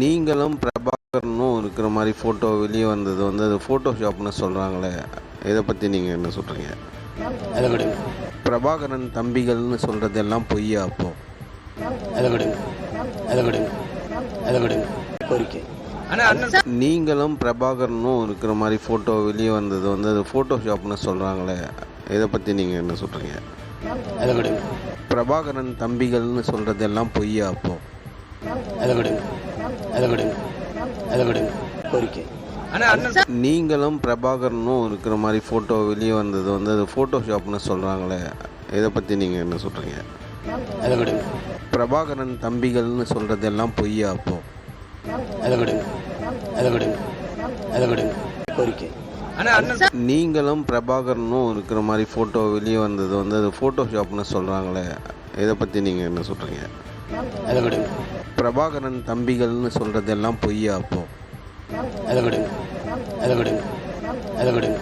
நீங்களும் பிரபாகரனும் இருக்கிற மாதிரி ஃபோட்டோ வெளியே வந்தது வந்து அது ஃபோட்டோஷாப்னு சொல்கிறாங்களே, இதை பற்றி நீங்கள் என்ன சொல்கிறீங்க? அதை விடுங்க. பிரபாகரன் தம்பிகள்னு சொல்கிறதெல்லாம் பொய்யா அப்போ? அதை விடுங்க. அதை விடுங்க. அதை விடுங்க. கோரிக்கை. நீங்களும் பிரபாகரனும் இருக்கிற மாதிரி ஃபோட்டோ வெளியே வந்தது வந்து அது ஃபோட்டோஷாப்னு சொல்கிறாங்களே, இதை பற்றி நீங்கள் என்ன சொல்கிறீங்க? அதை விடுங்க. பிரபாகரன் தம்பிகள்னு சொல்கிறதெல்லாம் பொய்யா அப்போ? அதை விடுங்க. அதை விடுங்க. அதை விடுங்க. கோரிக்கை. நீங்களும் பிரபாகரனும் இருக்கிற மாதிரி ஃபோட்டோ வெளியே வந்தது வந்து அது ஃபோட்டோஷாப்னு சொல்கிறாங்களே, இதை பற்றி நீங்கள் என்ன சொல்கிறீங்க? அதை விடுங்க. பிரபாகரன் தம்பிகள்னு சொல்கிறதெல்லாம் பொய்யா அப்போ? அதை விடுங்க. அதை விடுங்க. அதை விடுங்க. கோரிக்கை. நீங்களும் பிரபாகரனும் இருக்கிற மாதிரி ஃபோட்டோ வெளியே வந்தது வந்து அது ஃபோட்டோஷாப்னு சொல்கிறாங்களே, இதை பற்றி நீங்கள் என்ன சொல்கிறீங்க? அதை விடுங்க. பிரபாகரன் தம்பிகள்னு சொல்கிறதெல்லாம் பொய்யா அப்போ? அதை விடுங்க. அதை விடுங்க. அதை விடுங்க.